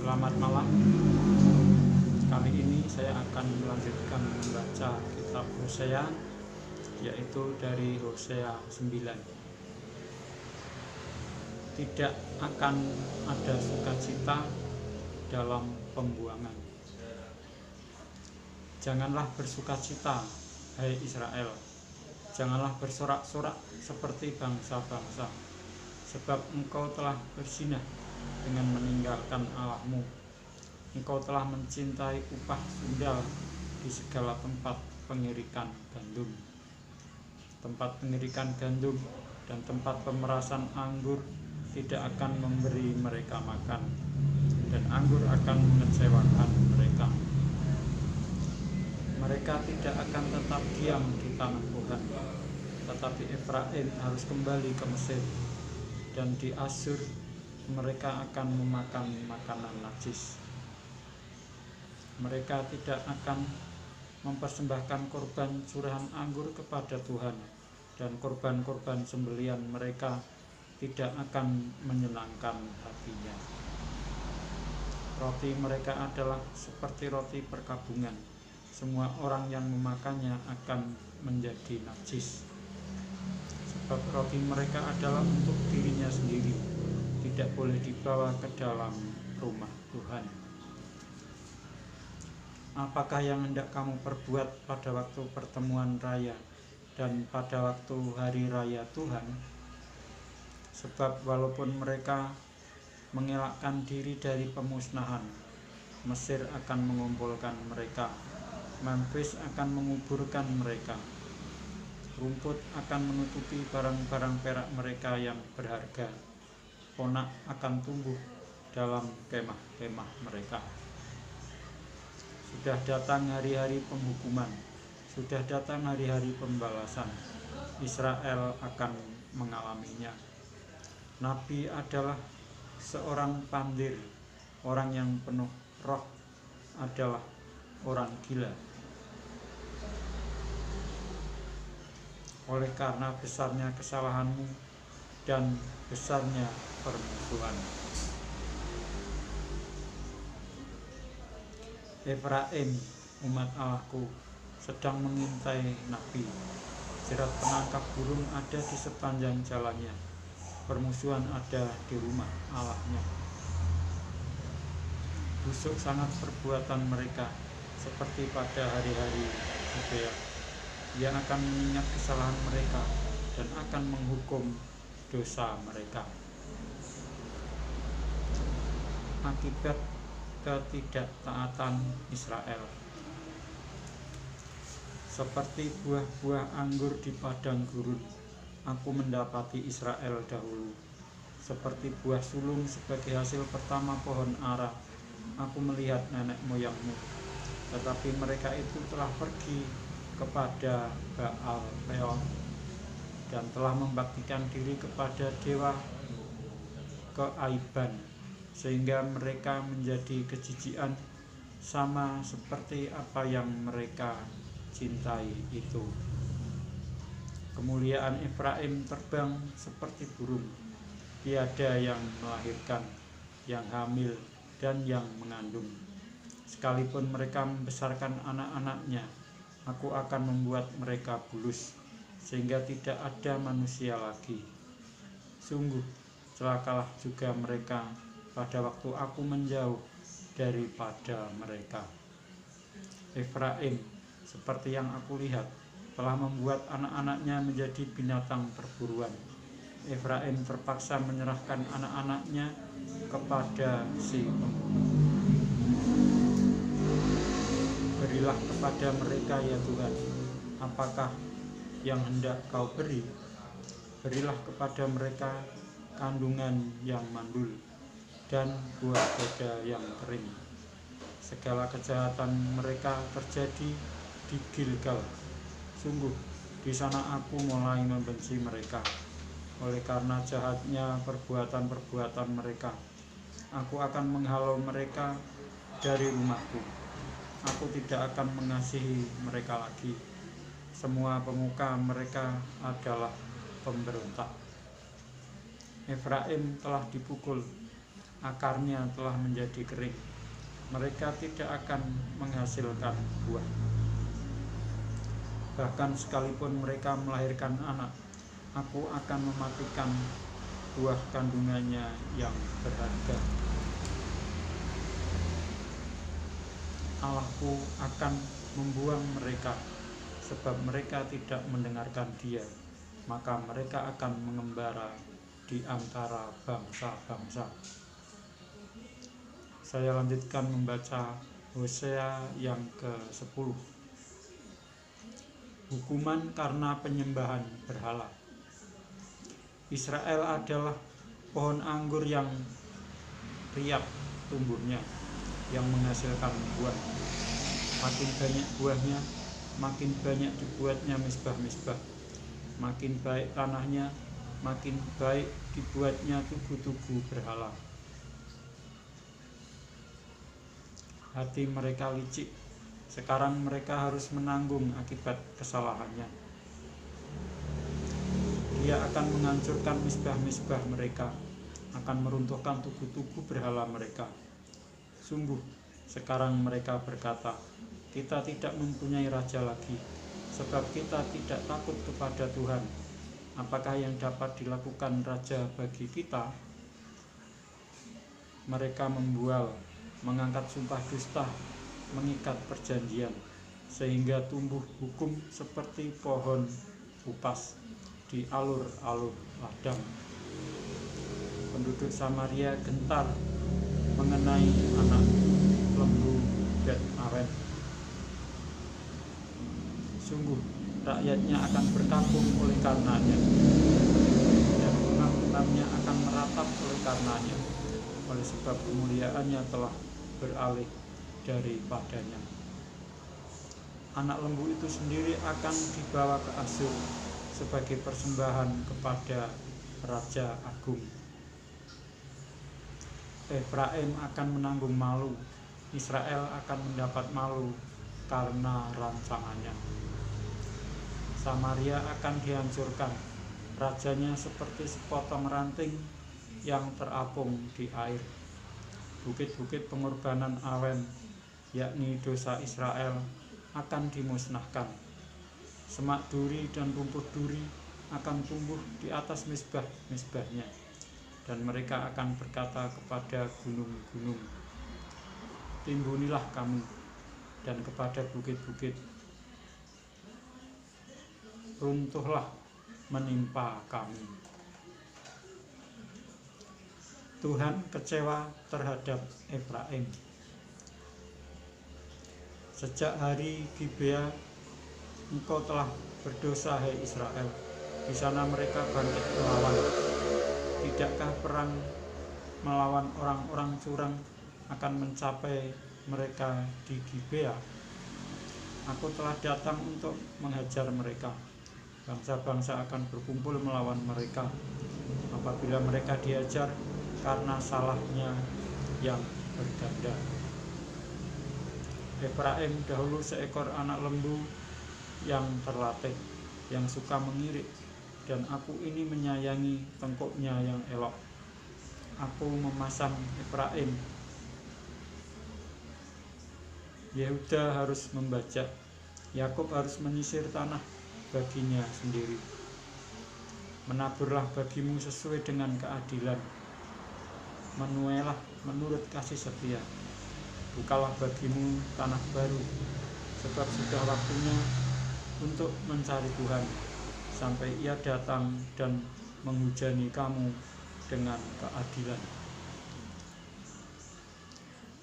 Selamat malam. Kali ini saya akan melanjutkan membaca kitab Hosea, yaitu dari Hosea 9. Tidak akan ada sukacita dalam pembuangan. Janganlah bersukacita, hai Israel. Janganlah bersorak-sorak seperti bangsa-bangsa, sebab engkau telah berzinah dengan meninggalkan Allahmu. Engkau telah mencintai upah sundal di segala tempat pengirikan gandum. Tempat pengirikan gandum dan tempat pemerasan anggur tidak akan memberi mereka makan, dan anggur akan mengecewakan mereka. Mereka tidak akan tetap diam di tanah Tuhan, tetapi Efraim harus kembali ke Mesir, dan di Asyur mereka akan memakan makanan najis. Mereka tidak akan mempersembahkan korban curahan anggur kepada Tuhan, dan korban-korban sembelian mereka tidak akan menyenangkan hatinya. Roti mereka adalah seperti roti perkabungan. Semua orang yang memakannya akan menjadi najis, sebab roti mereka adalah untuk dirinya sendiri, tidak boleh dibawa ke dalam rumah Tuhan. Apakah yang hendak kamu perbuat pada waktu pertemuan raya dan pada waktu hari raya Tuhan? Sebab walaupun mereka mengelakkan diri dari pemusnahan, Mesir akan mengumpulkan mereka, Memphis akan menguburkan mereka. Rumput akan menutupi barang-barang perak mereka yang berharga. Ponak akan tumbuh dalam kemah-kemah mereka. Sudah datang hari-hari penghukuman, sudah datang hari-hari pembalasan. Israel akan mengalaminya. Nabi adalah seorang pandir, orang yang penuh roh adalah orang gila. Oleh karena besarnya kesalahanmu dan besarnya permusuhan, Efraim, umat Allahku, sedang mengintai nabi. Jerat penangkap burung ada di sepanjang jalannya. Permusuhan ada di rumah Allahnya. Busuk sangat perbuatan mereka, seperti pada hari-hari Gibea. Ia akan mengingat kesalahan mereka dan akan menghukum dosa mereka. Akibat ketidaktaatan Israel, seperti buah-buah anggur di padang gurun, aku mendapati Israel dahulu. Seperti buah sulung sebagai hasil pertama pohon ara, aku melihat nenek moyangmu. Tetapi mereka itu telah pergi kepada Baal Peor dan telah membaktikan diri kepada dewa keaiban, sehingga mereka menjadi kejijikan, sama seperti apa yang mereka cintai itu. Kemuliaan Efraim terbang seperti burung, tiada yang melahirkan, yang hamil dan yang mengandung. Sekalipun mereka membesarkan anak-anaknya, aku akan membuat mereka bulus, sehingga tidak ada manusia lagi. Sungguh celakalah juga mereka pada waktu aku menjauh daripada mereka. Efraim, seperti yang aku lihat, telah membuat anak-anaknya menjadi binatang perburuan. Efraim terpaksa menyerahkan anak-anaknya kepada si pembunuh. Berilah kepada mereka ya Tuhan, apakah yang hendak kau beri? Berilah kepada mereka kandungan yang mandul dan buah boda yang kering. Segala kejahatan mereka terjadi di Gilgal. Sungguh di sana aku mulai membenci mereka. Oleh karena jahatnya perbuatan-perbuatan mereka, aku akan menghalau mereka dari rumahku. Aku tidak akan mengasihi mereka lagi. Semua pemuka mereka adalah pemberontak. Efraim telah dipukul, akarnya telah menjadi kering. Mereka tidak akan menghasilkan buah. Bahkan sekalipun mereka melahirkan anak, aku akan mematikan buah kandungannya yang berharga. Allahku akan membuang mereka, sebab mereka tidak mendengarkan Dia. Maka mereka akan mengembara di antara bangsa-bangsa. Saya lanjutkan membaca Hosea yang ke-10. Hukuman karena penyembahan berhala. Israel adalah pohon anggur yang riap tumbuhnya, yang menghasilkan buah. Makin banyak buahnya, makin banyak dibuatnya misbah-misbah. Makin baik tanahnya, makin baik dibuatnya tugu-tugu berhala. Hati mereka licik, sekarang mereka harus menanggung akibat kesalahannya. Dia akan menghancurkan misbah-misbah mereka, akan meruntuhkan tugu-tugu berhala mereka. Sungguh, sekarang mereka berkata, kita tidak mempunyai raja lagi, sebab kita tidak takut kepada Tuhan. Apakah yang dapat dilakukan raja bagi kita? Mereka membual, mengangkat sumpah dusta, mengikat perjanjian, sehingga tumbuh hukum seperti pohon upas di alur-alur ladang. Penduduk Samaria gentar mengenai anak lembu Bet Awen. Sungguh, rakyatnya akan berkabung oleh karenanya, dan unang-unangnya akan meratap oleh karenanya, oleh sebab kemuliaannya telah beralih daripadanya. Anak lembu itu sendiri akan dibawa ke Asyur sebagai persembahan kepada Raja Agung. Efraim akan menanggung malu, Israel akan mendapat malu karena rancangannya. Samaria akan dihancurkan, rajanya seperti sepotong ranting yang terapung di air. Bukit-bukit pengorbanan Awen, yakni dosa Israel, akan dimusnahkan. Semak duri dan rumput duri akan tumbuh di atas misbah-misbahnya, dan mereka akan berkata kepada gunung-gunung, timbunilah kamu, dan kepada bukit-bukit, runtuhlah menimpa kami. Tuhan kecewa terhadap Efraim. Sejak hari Gibea, engkau telah berdosa, hai Israel. Di sana mereka bangkit melawan. Tidakkah perang melawan orang-orang curang akan mencapai mereka di Gibea? Aku telah datang untuk menghajar mereka. Bangsa-bangsa akan berkumpul melawan mereka apabila mereka dihajar karena salahnya yang berganda. Efraim dahulu seekor anak lembu yang terlatih, yang suka mengirik, dan aku ini menyayangi tengkuknya yang elok. Aku memasang Efraim. Yehuda harus membajak, Yakub harus menyisir tanah baginya sendiri. Menaburlah bagimu sesuai dengan keadilan, menuailah menurut kasih setia. Bukalah bagimu tanah baru, sebab sudah waktunya untuk mencari Tuhan, sampai Ia datang dan menghujani kamu dengan keadilan.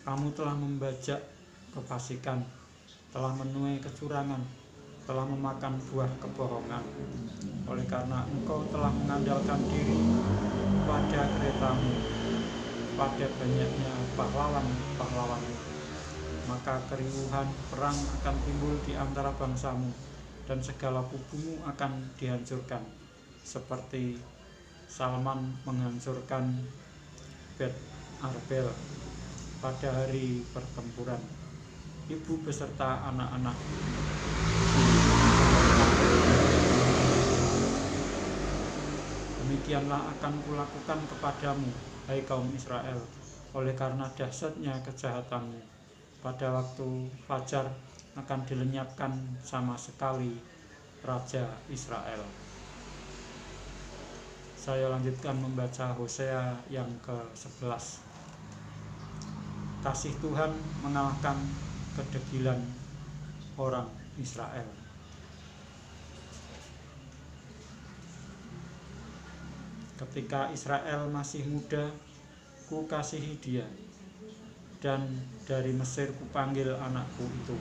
Kamu telah membajak kefasikan, telah menuai kecurangan, telah memakan buah kebohongan. Oleh karena engkau telah mengandalkan diri pada keretamu, pada banyaknya pahlawan-pahlawanmu, maka keriuhan perang akan timbul di antara bangsamu, dan segala kubumu akan dihancurkan, seperti Salman menghancurkan Bet Arbel pada hari pertempuran. Ibu beserta anak-anak demikianlah akan kulakukan kepadamu, hai kaum Israel, oleh karena dahsyatnya kejahatanmu. Pada waktu fajar akan dilenyapkan sama sekali Raja Israel. Saya lanjutkan membaca Hosea yang ke-11. Kasih Tuhan mengalahkan kedegilan orang Israel. Ketika Israel masih muda, ku kasihi dia, dan dari Mesir kupanggil anakku itu.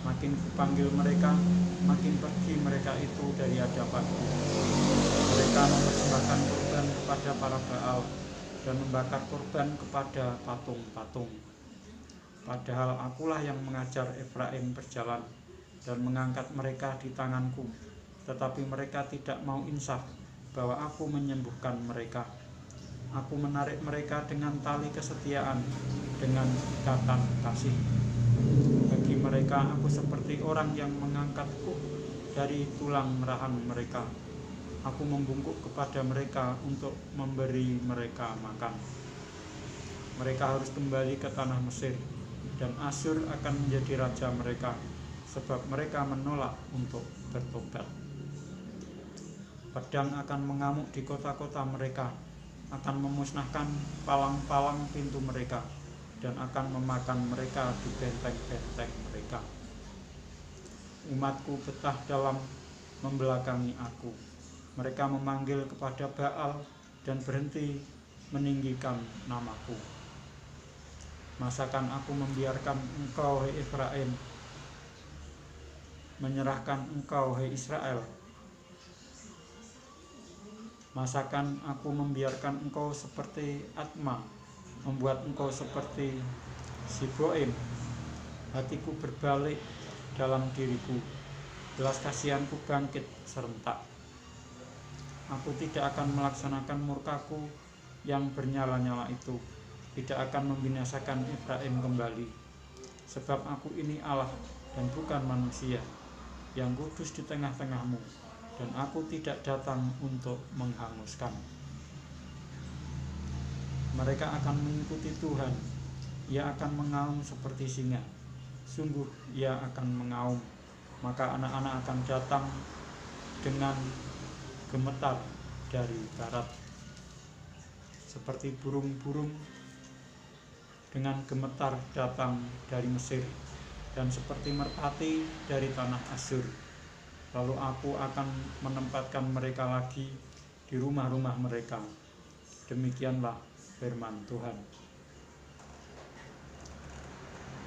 Makin kupanggil mereka, makin pergi mereka itu dari hadapanku. Mereka mempersembahkan korban kepada para Baal dan membakar korban kepada patung-patung. Padahal akulah yang mengajar Efraim berjalan dan mengangkat mereka di tanganku, tetapi mereka tidak mau insaf bahwa aku menyembuhkan mereka. Aku menarik mereka dengan tali kesetiaan, dengan ikatan kasih. Bagi mereka aku seperti orang yang mengangkat kuk dari tulang rahang mereka. Aku membungkuk kepada mereka untuk memberi mereka makan. Mereka harus kembali ke tanah Mesir, dan Asyur akan menjadi raja mereka, sebab mereka menolak untuk bertobat. Pedang akan mengamuk di kota-kota mereka, akan memusnahkan palang-palang pintu mereka, dan akan memakan mereka di benteng-benteng mereka. Umatku betah dalam membelakangi aku. Mereka memanggil kepada Baal dan berhenti meninggikan namaku. Masakan aku membiarkan engkau, hai Efraim, menyerahkan engkau, hai Israel? Masakan aku membiarkan engkau seperti Atma, membuat engkau seperti Siboim? Hatiku berbalik dalam diriku, belas kasihanku bangkit serentak. Aku tidak akan melaksanakan murkaku yang bernyala-nyala itu, tidak akan membinasakan Efraim kembali. Sebab aku ini Allah dan bukan manusia, yang kudus di tengah-tengahmu, dan aku tidak datang untuk menghanguskan. Mereka akan mengikuti Tuhan, ia akan mengaum seperti singa. Sungguh ia akan mengaum, maka anak-anak akan datang dengan gemetar dari barat, seperti burung-burung dengan gemetar datang dari Mesir, dan seperti merpati dari tanah Asyur. Lalu aku akan menempatkan mereka lagi di rumah-rumah mereka. Demikianlah firman Tuhan.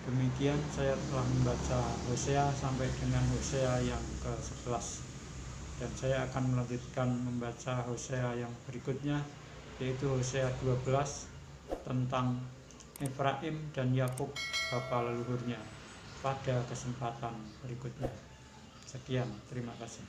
Demikian saya telah membaca Hosea sampai dengan Hosea yang ke-11. Dan saya akan melanjutkan membaca Hosea yang berikutnya, yaitu Hosea 12 tentang Efraim dan Yakub bapa leluhurnya pada kesempatan berikutnya. Sekian, terima kasih.